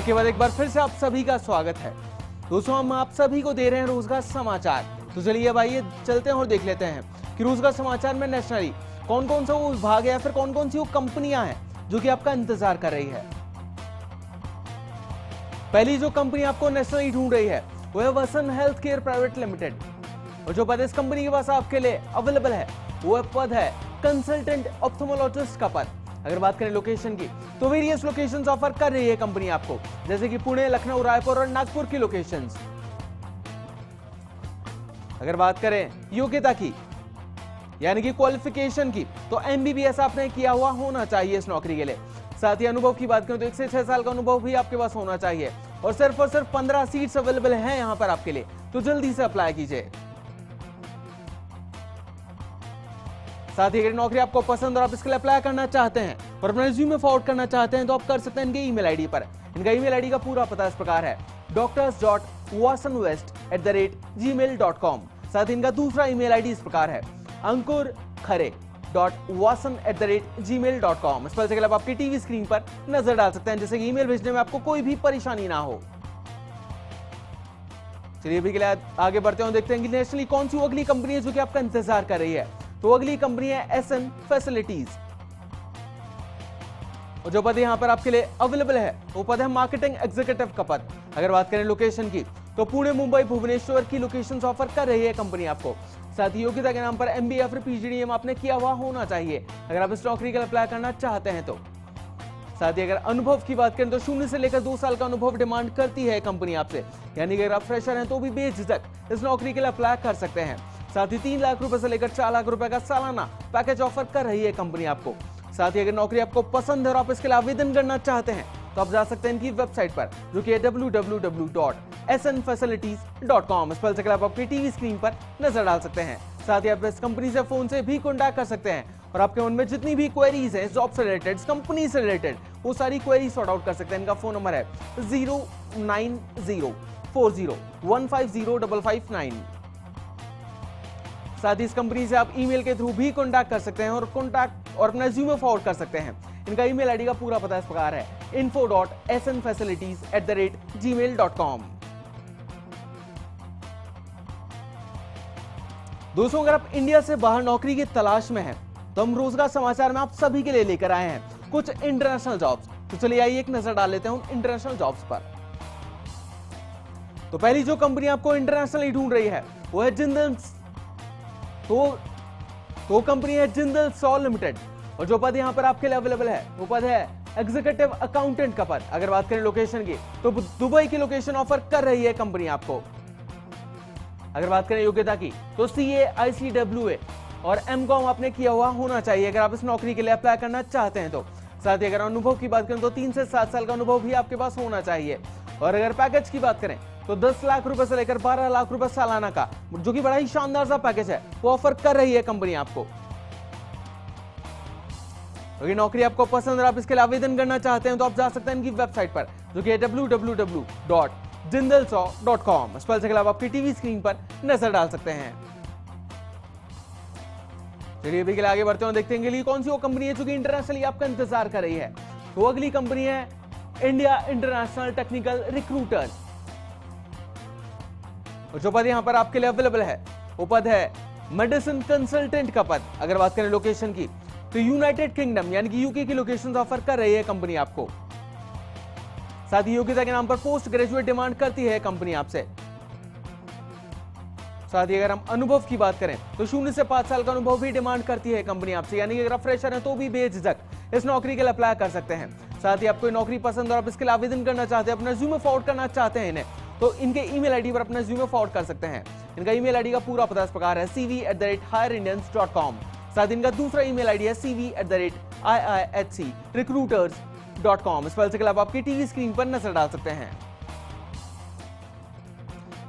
Break के बाद एक बार फिर से आप सभी का स्वागत है। दोस्तों, हम आप सभी को दे रहे हैं रोजगार समाचार। तो चलिए अब आइए चलते हैं और देख लेते हैं कि रोजगार समाचार में नेशनली कौन कौन सा वो विभाग है या फिर कौन कौन सी वो कंपनियां हैं जो कि आपका इंतजार कर रही है। पहली जो कंपनी आपको नेशनली ढूंढ रही है वो है वसन हेल्थ केयर प्राइवेट लिमिटेड। और जो पद इस कंपनी के पास आपके लिए अवेलेबल है वो पद है कंसल्टेंट ऑप्थेमोलॉजिस्ट का पद। अगर बात करें लोकेशन की तो वेरियस लोकेशंस ऑफर कर रही है कंपनी आपको, जैसे कि पुणे, लखनऊ, रायपुर और नागपुर की लोकेशंस। अगर बात करें योग्यता की यानी कि क्वालिफिकेशन की तो एमबीबीएस आपने किया हुआ होना चाहिए इस नौकरी के लिए। साथ ही अनुभव की बात करें तो 1 से 6 साल का अनुभव भी आपके पास होना चाहिए और सिर्फ 15 सीट्स अवेलेबल हैं यहां पर आपके लिए, तो जल्दी से अप्लाई कीजिए। साथ ही अगर नौकरी आपको पसंद और आप इसके लिए अप्लाई करना चाहते हैं और अपना रिज्यूमे फॉरवर्ड करना चाहते हैं तो आप कर सकते हैं इनके ईमेल आईडी पर। इनका ईमेल आईडी का पूरा पता इस प्रकार है doctors.wasanwest@gmail.com। साथ ही इनका दूसरा ईमेल आईडी इस प्रकार है ankurkhare.wasan@gmail.com। इस पर से आप आपकी टीवी स्क्रीन पर नजर डाल सकते हैं, जैसे कि ईमेल भेजने में आपको कोई भी परेशानी ना हो। चलिए अभी के लिए आगे बढ़ते हैं और देखते हैं कि नेशनली कौन सी अगली कंपनी है जो कि आपका इंतजार कर रही है। तो अगली कंपनी है एसएन फैसिलिटीज। और जो पद यहां पर आपके लिए अवेलेबल है वो पद है मार्केटिंग एग्जीक्यूटिव का पद। अगर बात करें लोकेशन की तो पुणे, मुंबई, भुवनेश्वर की लोकेशंस ऑफर कर रही है कंपनी आपको। साथ ही योग्यता के नाम पर एमबीए या फिर पीजीडीएम आपने किया हुआ होना चाहिए अगर आप इस नौकरी के लिए अप्लाई करना चाहते हैं तो। साथ ही अगर अनुभव की बात करें तो 0 से लेकर 2 साल का अनुभव डिमांड करती है कंपनी आपसे, यानी कि अगर आप फ्रेशर हैं तो भी बेझिझक इस नौकरी के लिए अप्लाई कर सकते हैं। साथ ही 3 लाख रुपए से लेकर 4 लाख रुपए का सालाना पैकेज ऑफर कर रही है कंपनी आपको। साथ ही अगर नौकरी आपको पसंद है और आप इसके लिए आवेदन करना चाहते हैं तो आप जा सकते हैं इनकी वेबसाइट पर, जो कि है www.snfacilities.com। इस पर आप अपनी टीवी स्क्रीन पर नजर डाल सकते हैं। साथ ही आप इस कंपनी से फोन से भी कॉन्टैक्ट कर सकते हैं और आपके मन में जितनी भी क्वेरीज हैं जॉब से रिलेटेड, कंपनी से रिलेटेड, वो सारी क्वेरी सॉर्ट आउट कर सकते हैं। इनका फोन नंबर है 09040150559। साथ ही इस कंपनी से आप ईमेल के थ्रू भी कॉन्टैक्ट कर सकते हैं और अपना रिज्यूमे फॉरवर्ड कर सकते हैं। इनका ईमेल आईडी का पूरा पता इस प्रकार है info.snfacilities@gmail.com। दोस्तों, अगर आप इंडिया से बाहर नौकरी की तलाश में हैं तो हम रोजगार समाचार में आप सभी के लिए लेकर आए हैं कुछ इंटरनेशनल जॉब्स। तो चलिए आइए एक नजर डाल लेते हैं उन इंटरनेशनल जॉब्स पर। तो पहली जो कंपनी आपको इंटरनेशनली ढूंढ रही है वो है जिंदल। तो कंपनी है जिंदल सॉ लिमिटेड। और जो पद यहां पर आपके लिए अवेलेबल है वो पद है एग्जीक्यूटिव अकाउंटेंट का पद। अगर बात करें लोकेशन की तो दुबई की लोकेशन ऑफर कर रही है कंपनी आपको। अगर बात करें योग्यता की तो सीए, आईसीडब्ल्यूए और एमकॉम आपने किया हुआ होना चाहिए अगर आप इस नौकरी के लिए अप्लाई करना चाहते हैं तो। साथ ही अगर अनुभव की बात करें तो 3 से 7 साल का अनुभव भी आपके पास होना चाहिए। और अगर पैकेज की बात करें तो 10 लाख रुपए से लेकर 12 लाख रुपए सालाना का, जो कि बड़ा ही शानदार सा पैकेज है, वो ऑफर कर रही है कंपनी आपको। तो ये नौकरी आपको पसंद और आप इसके लिए आवेदन करना चाहते हैं तो आप जा सकते हैं इनकी वेबसाइट पर, जो कि है www.jindalsaw.com। इस पर से आप आपकी टीवी स्क्रीन पर नजर डाल सकते हैं। चलिए अभी के लिए आगे बढ़ते हैं, देखते हैं कौन सी वो कंपनी है जो कि इंटरनेशनली आपका इंतजार कर रही है। तो अगली कंपनी है इंडिया इंटरनेशनल टेक्निकल रिक्रूटर। और जो पद यहां पर आपके लिए अवेलेबल है वो पद है मेडिसिन कंसल्टेंट का पद। अगर बात करें लोकेशन की तो यूनाइटेड किंगडम यानी कि यूके की लोकेशन ऑफर कर रही है कंपनी आपको। साथ ही योग्यता के नाम पर पोस्ट ग्रेजुएट डिमांड करती है कंपनी आपसे। साथ ही अगर हम अनुभव की बात करें तो 0 से 5 साल का अनुभव भी डिमांड करती है कंपनी आपसे, यानी कि अगर आप फ्रेशर हैं तो भी बेझिझक इस नौकरी के लिए अप्लाई कर सकते हैं। साथ ही आपको नौकरी पसंद और आप इसके लिए आवेदन करना चाहते हैं, अपना रिज्यूमे फॉरवर्ड करना चाहते हैं इन्हें, तो इनके ईमेल आईडी पर अपना रिज्यूमे फॉरवर्ड कर सकते हैं। इनका ईमेल आईडी का पूरा पता इस प्रकार है cv@hireindians.com। साथ ही इनका दूसरा ईमेल आईडी है cv@iihcrecruiters.com। इस पर से आप आपकी टीवी स्क्रीन पर नजर डाल सकते हैं।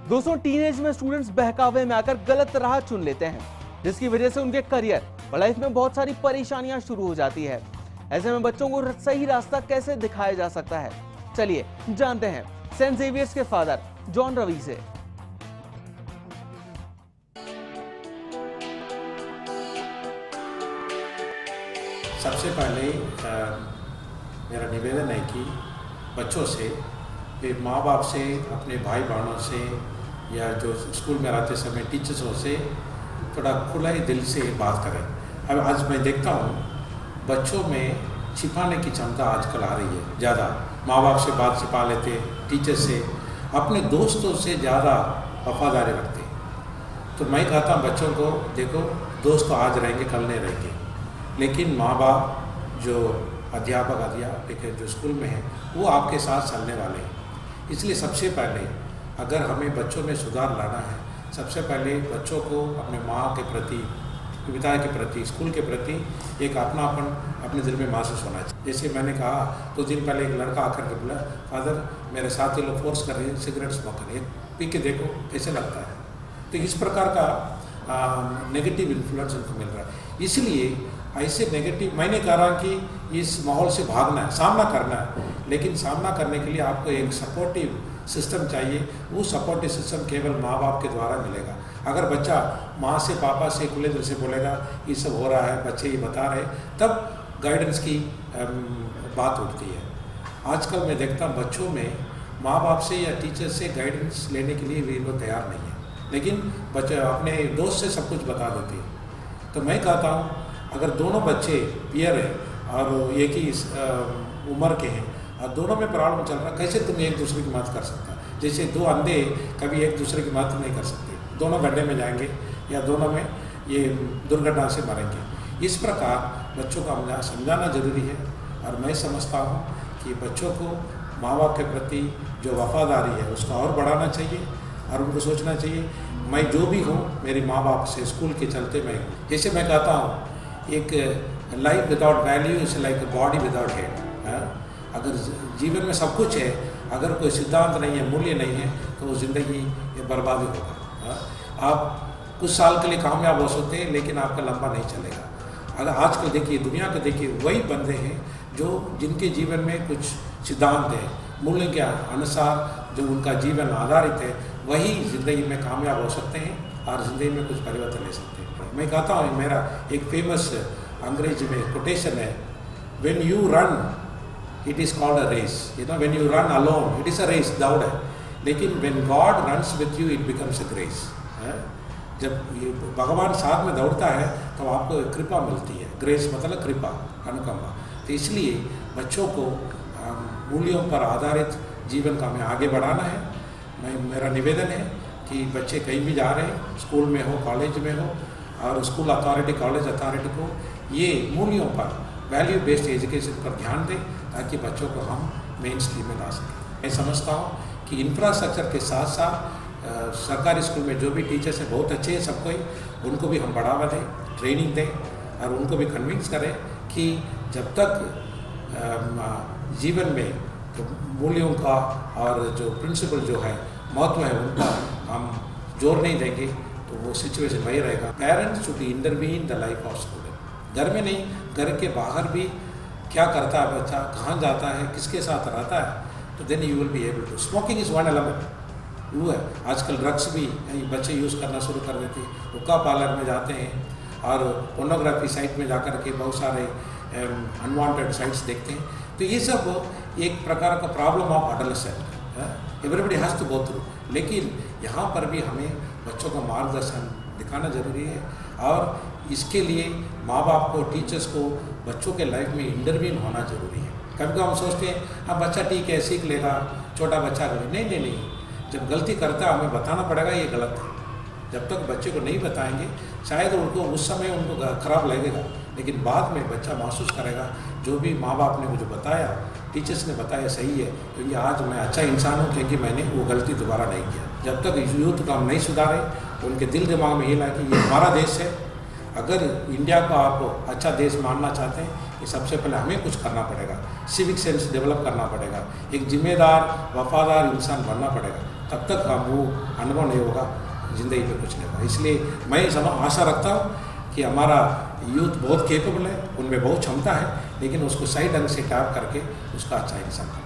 दोस्तों, टीनेज में स्टूडेंट्स बहकावे में आकर गलत राह चुन लेते हैं, जिसकी वजह से उनके करियर और लाइफ में बहुत सारी परेशानियां शुरू हो जाती है। ऐसे में बच्चों को सही रास्ता कैसे दिखाया जा सकता है, चलिए जानते हैं सेंट जेवियर्स के फादर जॉन रवि से। सबसे पहले मेरा निवेदन है कि बच्चों से फिर माँ बाप से, अपने भाई बहनों से या जो स्कूल में रहते समय टीचर्सों से थोड़ा खुला ही दिल से बात करें। अब आज मैं देखता हूँ बच्चों में छिपाने की क्षमता आजकल आ रही है ज़्यादा। माँ बाप से बात छिपा लेते, टीचर से, अपने दोस्तों से ज़्यादा वफादारी रखते। तो मैं कहता हूँ बच्चों को, देखो दोस्त तो आज रहेंगे कल नहीं रहेंगे, लेकिन माँ बाप जो अध्यापक जो स्कूल में है वो आपके साथ चलने वाले हैं। इसलिए सबसे पहले अगर हमें बच्चों में सुधार लाना है, सबसे पहले बच्चों को अपने माँ के प्रति, पिता के प्रति, स्कूल के प्रति एक अपनापन अपने दिल में महसूस होना चाहिए। जैसे मैंने कहा कुछ दिन पहले एक लड़का आकर के बोला, फादर मेरे साथी लोग फोर्स कर रहे हैं सिगरेट स्मोक करिए, पी के देखो कैसे लगता है। तो इस प्रकार का नेगेटिव इन्फ्लुएंस उनको मिल रहा है। इसलिए ऐसे नेगेटिव, मैंने कहा कि इस माहौल से भागना है, सामना करना है, लेकिन सामना करने के लिए आपको एक सपोर्टिव सिस्टम चाहिए। वो सपोर्टिव सिस्टम केवल माँ बाप के द्वारा मिलेगा। अगर बच्चा माँ से, पापा से खुले दिल से बोलेगा ये सब हो रहा है, बच्चे ये बता रहे, तब गाइडेंस की बात उठती है। आजकल मैं देखता हूँ बच्चों में माँ बाप से या टीचर से गाइडेंस लेने के लिए भी लोग तैयार नहीं है, लेकिन बच्चे अपने दोस्त से सब कुछ बता देते हैं। तो मैं कहता हूँ अगर दोनों बच्चे पियर हैं और एक ही उम्र के हैं और दोनों में प्रॉब्लम चल रहा है, कैसे तुम एक दूसरे की मदद कर सकता है? जैसे दो अंधे कभी एक दूसरे की मदद नहीं कर सकते, दोनों गड्ढे में जाएंगे या दोनों में ये दुर्घटना से मरेंगे। इस प्रकार बच्चों को समझाना जरूरी है। और मैं समझता हूँ कि बच्चों को माँ बाप के प्रति जो वफादारी है उसको और बढ़ाना चाहिए और उनको सोचना चाहिए मैं जो भी हूँ मेरे माँ बाप से, स्कूल के चलते मैं हूँ। जैसे मैं कहता हूँ एक life without value is like a body without head. अगर जीवन में सब कुछ है, अगर कोई सिद्धांत नहीं है, मूल्य नहीं है, तो वो ज़िंदगी ये बर्बादी होगा। आप कुछ साल के लिए कामयाब हो सकते हैं, लेकिन आपका लंबा नहीं चलेगा। अगर आजकल देखिए, दुनिया को देखिए, वही बंदे हैं जो जिनके जीवन में कुछ सिद्धांत है, मूल्य के अनुसार जो उनका जीवन आधारित है, वही ज़िंदगी में कामयाब हो सकते हैं और ज़िंदगी में कुछ परिवर्तन ले सकते हैं। मैं कहता हूँ, मेरा एक फेमस अंग्रेजी में कोटेशन है, when you run it is called a race. You know, when you run alone it is a race, दौड़ है, लेकिन when God runs with you it becomes a grace. जब ये भगवान साथ में दौड़ता है तो आपको कृपा मिलती है। ग्रेस मतलब कृपा, अनुकंपा। तो इसलिए बच्चों को मूल्यों पर आधारित जीवन का हमें आगे बढ़ाना है। मेरा निवेदन है कि बच्चे कहीं भी जा रहे हैं, स्कूल में हो, कॉलेज में हो, और स्कूल अथॉरिटी, कॉलेज अथॉरिटी को ये मूल्यों पर, वैल्यू बेस्ड एजुकेशन पर ध्यान दें ताकि बच्चों को हम मेन स्ट्रीम में ला सकें। मैं समझता हूँ कि इंफ्रास्ट्रक्चर के साथ साथ सरकारी स्कूल में जो भी टीचर्स हैं बहुत अच्छे हैं, सब कोई, उनको भी हम बढ़ावा दें, ट्रेनिंग दें और उनको भी कन्विंस करें कि जब तक जीवन में तो मूल्यों का और जो प्रिंसिपल जो है, महत्व है, उनका हम जोर नहीं देंगे तो वो सिचुएशन वही रहेगा। Parents should intervene the life of student. घर में नहीं, घर के बाहर भी क्या करता है बच्चा, कहाँ जाता है, किसके साथ रहता है, तो then you will be able to. Smoking is one element. वो है आजकल ड्रग्स भी बच्चे यूज़ करना शुरू कर देते हैं, हुक्का पार्लर में जाते हैं और पोर्नोग्राफी साइट में जाकर के बहुत सारे अनवांटेड साइट्स देखते हैं। तो ये सब एक प्रकार का problem of adolescent, everybody has to go through. लेकिन यहाँ पर भी हमें बच्चों का मार्गदर्शन दिखाना जरूरी है और इसके लिए माँ बाप को, टीचर्स को बच्चों के लाइफ में इंटरवीन होना जरूरी है। कभी कभी हम सोचते हैं हाँ बच्चा ठीक है, सीख लेगा, छोटा बच्चा करेगा। नहीं नहीं नहीं, जब गलती करता है हमें बताना पड़ेगा ये गलत है। जब तक बच्चे को नहीं बताएंगे शायद उनको उस समय उनको खराब लगेगा, लेकिन बाद में बच्चा महसूस करेगा जो भी माँ बाप ने मुझे बताया, टीचर्स ने बताया सही है, तो ये आज मैं अच्छा इंसान हूँ क्योंकि मैंने वो गलती दोबारा नहीं किया। जब तक यूथ को हम नहीं सुधारे, उनके दिल दिमाग में ये ला कि ये हमारा देश है, अगर इंडिया को आप अच्छा देश मानना चाहते हैं कि सबसे पहले हमें कुछ करना पड़ेगा, सिविक सेंस डेवलप करना पड़ेगा, एक जिम्मेदार वफादार इंसान बनना पड़ेगा, तब तक हम वो अनुभव नहीं होगा, ज़िंदगी में कुछ नहीं होगा। इसलिए मैं आशा रखता हूँ कि हमारा यूथ बहुत केपेबल है, उनमें बहुत क्षमता है, लेकिन उसको सही ढंग से टैप करके उसका अच्छा इंसान बने।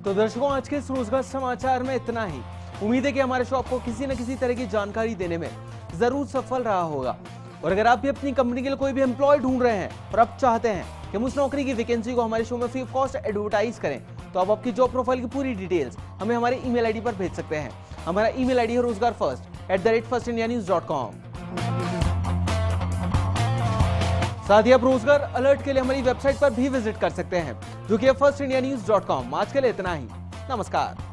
तो दर्शकों, आज के इस रोजगार समाचार में इतना ही। उम्मीद है कि हमारे शो आपको किसी न किसी तरह की जानकारी देने में जरूर सफल रहा होगा। और अगर आप भी अपनी कंपनी के लिए कोई भी एम्प्लॉय ढूंढ रहे हैं और आप चाहते हैं कि हम उस नौकरी की वैकेंसी को हमारे शो में फ्री ऑफ कॉस्ट एडवर्टाइज करें, तो आप आपकी जॉब प्रोफाइल की पूरी डिटेल्स हमें हमारे ईमेल आईडी पर भेज सकते हैं। हमारा ईमेल आईडी है rozgarfirst@firstindianews.com। साथ ही आप रोजगार अलर्ट के लिए हमारी वेबसाइट पर भी विजिट कर सकते हैं, जो कि है firstindianews.com। आज के लिए इतना ही। नमस्कार।